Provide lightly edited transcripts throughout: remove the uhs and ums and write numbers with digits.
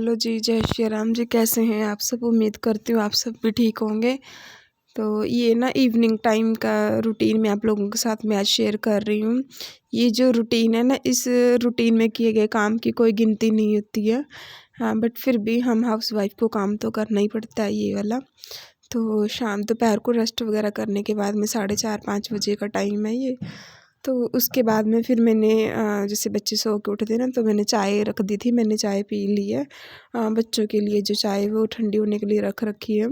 Hello जी, जय श्री राम जी। कैसे हैं आप सब? उम्मीद करती हूँ आप सब भी ठीक होंगे। तो ये ना इवनिंग टाइम का रूटीन मैं आप लोगों के साथ में आज शेयर कर रही हूँ। ये जो रूटीन है ना, इस रूटीन में किए गए काम की कोई गिनती नहीं होती है। हाँ, बट फिर भी हम हाउसवाइफ को काम तो करना ही पड़ता है ये वाला। तो शाम दोपहर को रेस्ट वगैरह करने के बाद में 4:30-5 बजे का टाइम है ये। तो उसके बाद में फिर मैंने जैसे बच्चे सो के उठते ना, तो मैंने चाय रख दी थी। मैंने चाय पी ली है। बच्चों के लिए जो चाय है वो ठंडी होने के लिए रख रखी है।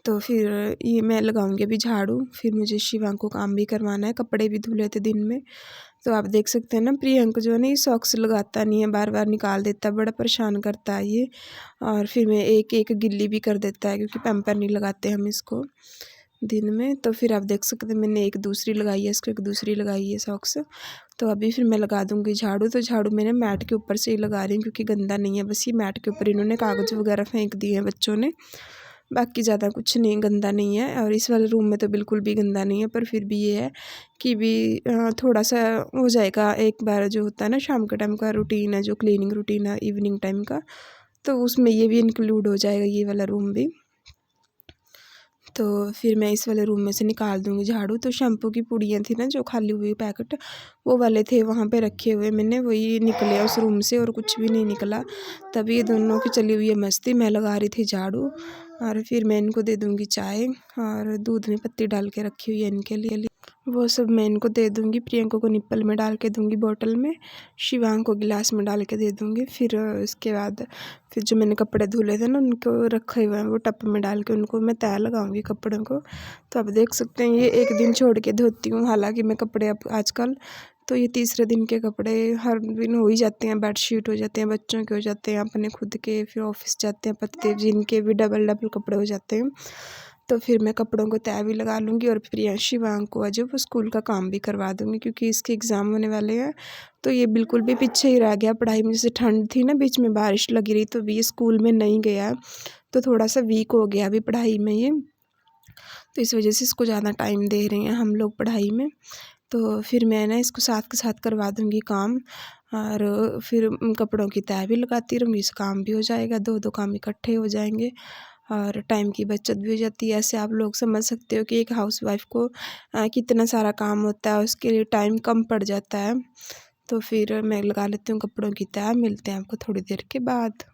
तो फिर ये मैं लगाऊंगी अभी झाड़ू। फिर मुझे शिवांग को काम भी करवाना है, कपड़े भी धुले थे दिन में। तो आप देख सकते हैं ना, प्रियंक जो है ना, ये सॉक्स लगाता नहीं है, बार बार निकाल देता है, बड़ा परेशान करता है ये। और फिर मैं एक एक गिल्ली भी कर देता है, क्योंकि पैम्पर नहीं लगाते हम इसको दिन में। तो फिर आप देख सकते हैं मैंने एक दूसरी लगाई है, इसको एक दूसरी लगाई है सॉक्स। तो अभी फिर मैं लगा दूंगी झाड़ू। तो झाड़ू मैंने मैट के ऊपर से ही लगा रही हूँ, क्योंकि गंदा नहीं है। बस ये मैट के ऊपर इन्होंने कागज़ वगैरह फेंक दिए हैं बच्चों ने, बाकी ज़्यादा कुछ नहीं, गंदा नहीं है। और इस वाले रूम में तो बिल्कुल भी गंदा नहीं है, पर फिर भी ये है कि भी थोड़ा सा हो जाएगा। एक बार जो होता है ना शाम के टाइम का रूटीन है, जो क्लीनिंग रूटीन है इवनिंग टाइम का, तो उसमें ये भी इंक्लूड हो जाएगा, ये वाला रूम भी। तो फिर मैं इस वाले रूम में से निकाल दूँगी झाड़ू। तो शैम्पू की पुड़ियाँ थी ना, जो खाली हुई पैकेट, वो वाले थे वहाँ पे रखे हुए, मैंने वही निकले उस रूम से, और कुछ भी नहीं निकला। तभी ये दोनों की चली हुई है मस्ती। मैं लगा रही थी झाड़ू, और फिर मैं इनको दे दूँगी चाय, और दूध में पत्ती डाल के रखी हुई है इनके लिए, वो सब मैं इनको दे दूँगी। प्रियंका को निप्पल में डाल के दूँगी बॉटल में, शिवांग को गिलास में डाल के दे दूँगी। फिर इसके बाद फिर जो मैंने कपड़े धुले थे ना, उनको रखे हुए हैं, वो टप में डाल के उनको मैं तय लगाऊंगी कपड़ों को। तो आप देख सकते हैं, ये एक दिन छोड़ के धोती हूँ। हालांकि मैं कपड़े अब आजकल तो ये तीसरे दिन के कपड़े हर दिन हो ही जाते हैं। बेडशीट हो जाते हैं, बच्चों के हो जाते हैं, अपने खुद के, फिर ऑफिस जाते हैं पति, जिनके भी डबल डबल कपड़े हो जाते हैं। तो फिर मैं कपड़ों को तय भी लगा लूँगी, और फिर शिवांग को आज वो स्कूल का काम भी करवा दूँगी, क्योंकि इसके एग्ज़ाम होने वाले हैं। तो ये बिल्कुल भी पीछे ही रह गया पढ़ाई में। जैसे ठंड थी ना, बीच में बारिश लगी रही, तो भी ये स्कूल में नहीं गया, तो थोड़ा सा वीक हो गया अभी पढ़ाई में ये। तो इस वजह से इसको ज़्यादा टाइम दे रहे हैं हम लोग पढ़ाई में। तो फिर मैं ना इसको साथ के साथ करवा दूँगी काम, और फिर कपड़ों की तय भी लगाती रहूँगी, इस काम भी हो जाएगा, दो दो काम इकट्ठे हो जाएंगे, और टाइम की बचत भी हो जाती है। ऐसे आप लोग समझ सकते हो कि एक हाउसवाइफ को कितना सारा काम होता है, उसके लिए टाइम कम पड़ जाता है। तो फिर मैं लगा लेती हूँ कपड़ों की तय। मिलते हैं आपको थोड़ी देर के बाद।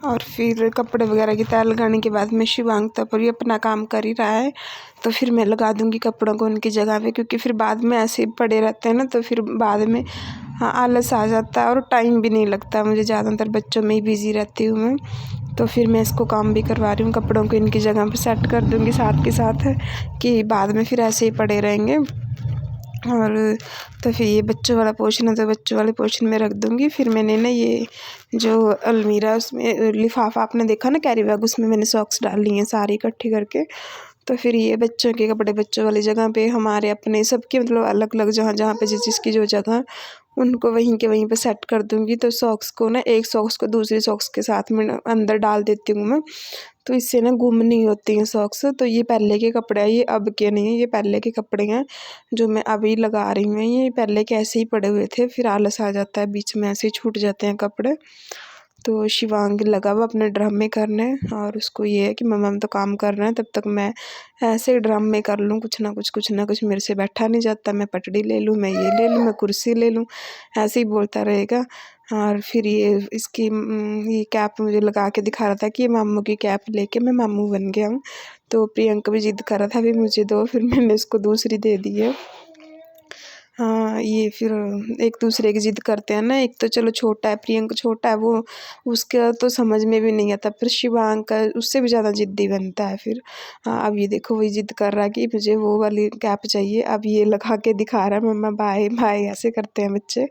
और फिर कपड़े वगैरह की तह लगाने के बाद में शिवांग तब भी अपना काम कर ही रहा है, तो फिर मैं लगा दूँगी कपड़ों को उनकी जगह पे, क्योंकि फिर बाद में ऐसे ही पड़े रहते हैं ना, तो फिर बाद में हाँ आलस आ जाता है और टाइम भी नहीं लगता मुझे, ज़्यादातर बच्चों में ही बिज़ी रहती हूँ मैं। तो फिर मैं इसको काम भी करवा रही हूँ, कपड़ों को इनकी जगह पे सेट कर दूँगी साथ के साथ, कि बाद में फिर ऐसे ही पड़े रहेंगे। और तो फिर ये बच्चों वाला पोर्शन है तो बच्चों वाले पोर्शन में रख दूँगी। फिर मैंने ना ये जो अलमीरा उसमें लिफ़ाफ़ा आपने देखा ना कैरी बैग, उसमें मैंने सॉक्स डाल ली हैं सारी इकट्ठी करके। तो फिर ये बच्चों के कपड़े बच्चों वाली जगह पे, हमारे अपने सबके मतलब अलग-अलग जहाँ-जहाँ पे जिस जिसकी जो जगह, उनको वहीं के वहीं पे सेट कर दूँगी। तो सॉक्स को ना एक सॉक्स को दूसरी सॉक्स के साथ में ना अंदर डाल देती हूँ मैं, तो इससे ना गुम नहीं होती हैं सॉक्स। तो ये पहले के कपड़े हैं, ये अब के नहीं हैं, ये पहले के कपड़े हैं जो मैं अभी लगा रही हूँ। ये पहले के ऐसे ही पड़े हुए थे, फिर आलस आ जाता है, बीच में ऐसे ही छूट जाते हैं कपड़े। तो शिवांग लगा हुआ अपने ड्रामे करने, और उसको ये है कि मम्मा हम तो काम कर रहे हैं, तब तक मैं ऐसे ड्रामे कर लूँ, कुछ ना कुछ मेरे से बैठा नहीं जाता, मैं पटड़ी ले लूँ, मैं ये ले लूँ, मैं कुर्सी ले लूँ, ऐसे ही बोलता रहेगा। और फिर ये इसकी ये कैप मुझे लगा के दिखा रहा था कि ये मामू की कैप लेके मैं मामू बन गया हूँ। तो प्रियंका भी ज़िद कर रहा था भी मुझे दो, फिर मैंने उसको दूसरी दे दी है। हाँ, ये फिर एक दूसरे की ज़िद करते हैं ना, एक तो चलो छोटा है, प्रियंक छोटा है, वो उसका तो समझ में भी नहीं आता, फिर शिवांक का उससे भी ज़्यादा ज़िद्दी बनता है फिर। हाँ, अब ये देखो वही ज़िद कर रहा है कि मुझे वो वाली कैप चाहिए, अब ये लगा के दिखा रहा है मम्मा बाय बाय, ऐसे करते हैं बच्चे।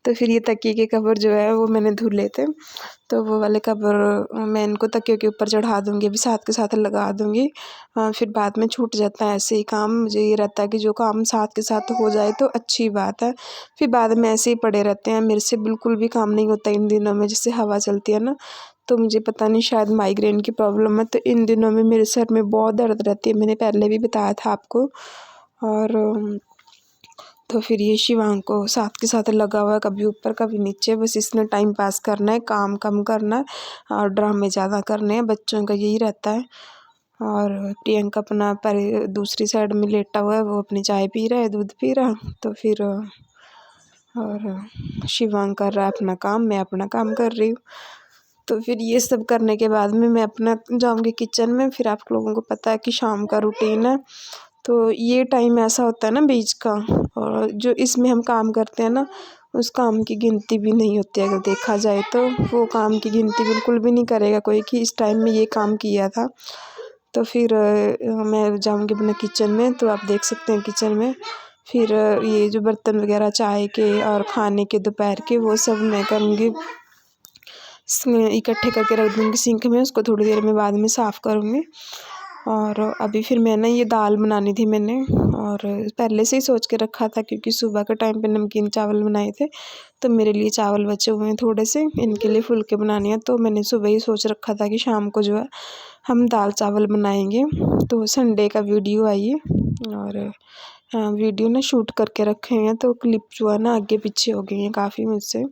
तो फिर ये तकिए के कवर जो है वो मैंने धुले थे, तो वो वाले कवर मैं इनको तकियों के ऊपर चढ़ा दूँगी, अभी साथ के साथ लगा दूँगी। फिर बाद में छूट जाता है ऐसे ही काम, मुझे ये रहता है कि जो काम साथ के साथ हो जाए तो अच्छी बात है, फिर बाद में ऐसे ही पड़े रहते हैं, मेरे से बिल्कुल भी काम नहीं होता इन दिनों में। जैसे हवा चलती है ना, तो मुझे पता नहीं शायद माइग्रेन की प्रॉब्लम है, तो इन दिनों में मेरे सर में बहुत दर्द रहती है, मैंने पहले भी बताया था आपको। और तो फिर ये शिवांग को साथ के साथ लगा हुआ है, कभी ऊपर कभी नीचे, बस इसने टाइम पास करना है, काम कम करना है और ड्रामे ज़्यादा करने हैं, बच्चों का यही रहता है। और प्रियंका अपना पर दूसरी साइड में लेटा हुआ है, वो अपनी चाय पी रहा है, दूध पी रहा। तो फिर और शिवांग कर रहा है अपना काम, मैं अपना काम कर रही हूँ। तो फिर ये सब करने के बाद में मैं अपना जाऊँगी किचन में। फिर आप लोगों को पता है कि शाम का रूटीन है, तो ये टाइम ऐसा होता है ना बीच का, और जो इसमें हम काम करते हैं ना, उस काम की गिनती भी नहीं होती अगर देखा जाए तो, वो काम की गिनती बिल्कुल भी नहीं करेगा कोई कि इस टाइम में ये काम किया था। तो फिर मैं जाऊँगी अपने किचन में, तो आप देख सकते हैं किचन में। फिर ये जो बर्तन वगैरह चाय के और खाने के दोपहर के, वो सब मैं करूँगी, इकट्ठे करके रख दूँगी सिंक में, उसको थोड़ी देर में बाद में साफ़ करूँगी। और अभी फिर मैं ना ये दाल बनानी थी मैंने, और पहले से ही सोच के रखा था, क्योंकि सुबह के टाइम पे नमकीन चावल बनाए थे, तो मेरे लिए चावल बचे हुए हैं थोड़े से, इनके लिए फुल्के बनाने हैं, तो मैंने सुबह ही सोच रखा था कि शाम को जो है हम दाल चावल बनाएंगे। तो संडे का वीडियो आई है, और वीडियो ना शूट करके रखे हैं, तो क्लिप जो है ना आगे पीछे हो गई हैं काफ़ी मुझसे।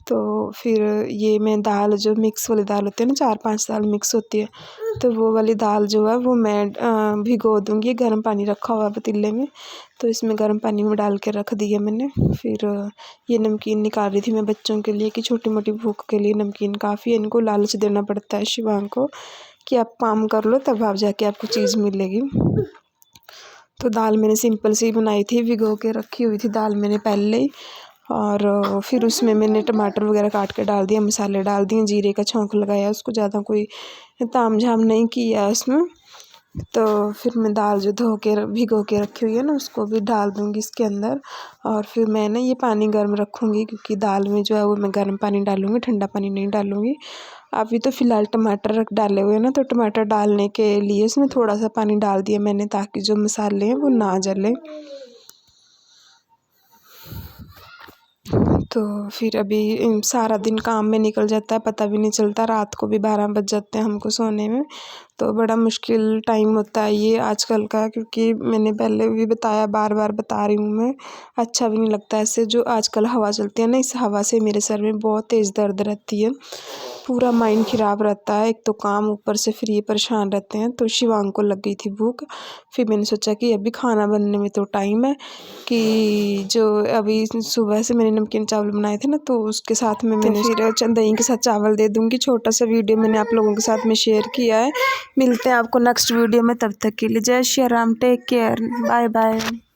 तो फिर ये मैं दाल, जो मिक्स वाली दाल होती है ना, 4-5 दाल मिक्स होती है, तो वो वाली दाल जो है वो मैं भिगो दूँगी, गर्म पानी रखा हुआ है पतीले में, तो इसमें गर्म पानी में डाल के रख दी है मैंने। फिर ये नमकीन निकाल रही थी मैं बच्चों के लिए, कि छोटी मोटी भूख के लिए नमकीन काफ़ी है, इनको लालच देना पड़ता है शिवांग को, कि आप काम कर लो तब आप जाके आपको चीज़ मिलेगी। तो दाल मैंने सिंपल सी बनाई थी, भिगो के रखी हुई थी दाल मैंने पहले ही। और फिर उसमें मैंने टमाटर वगैरह काट के डाल दिया, मसाले डाल दिए, जीरे का छौंक लगाया, उसको ज़्यादा कोई ताम झाम नहीं किया उसमें। तो फिर मैं दाल जो धो के भिगो के रखी हुई है ना, उसको भी डाल दूँगी इसके अंदर। और फिर मैं ना ये पानी गर्म रखूँगी, क्योंकि दाल में जो है वो मैं गर्म पानी डालूँगी, ठंडा पानी नहीं डालूँगी। अभी तो फ़िलहाल टमाटर रख डाले हुए हैं ना, तो टमाटर डालने के लिए इसमें थोड़ा सा पानी डाल दिया मैंने, ताकि जो मसाले हैं वो ना जलें। तो फिर अभी सारा दिन काम में निकल जाता है, पता भी नहीं चलता, रात को भी 12 बज जाते हैं हमको सोने में। तो बड़ा मुश्किल टाइम होता है ये आजकल का, क्योंकि मैंने पहले भी बताया, बार बार बता रही हूँ मैं। अच्छा भी नहीं लगता ऐसे, जो आजकल हवा चलती है ना, इस हवा से मेरे सर में बहुत तेज़ दर्द रहती है, पूरा माइंड ख़राब रहता है। एक तो काम, ऊपर से फिर ये परेशान रहते हैं। तो शिवांग को लग गई थी भूख, फिर मैंने सोचा कि अभी खाना बनने में तो टाइम है, कि जो अभी सुबह से मैंने नमकीन चावल बनाए थे ना, तो उसके साथ में मैंने फिर दही के साथ चावल दे दूँगी। छोटा सा वीडियो मैंने आप लोगों के साथ में शेयर किया है। मिलते हैं आपको नेक्स्ट वीडियो में, तब तक के लिए Jai Shri Ram, take care, bye bye.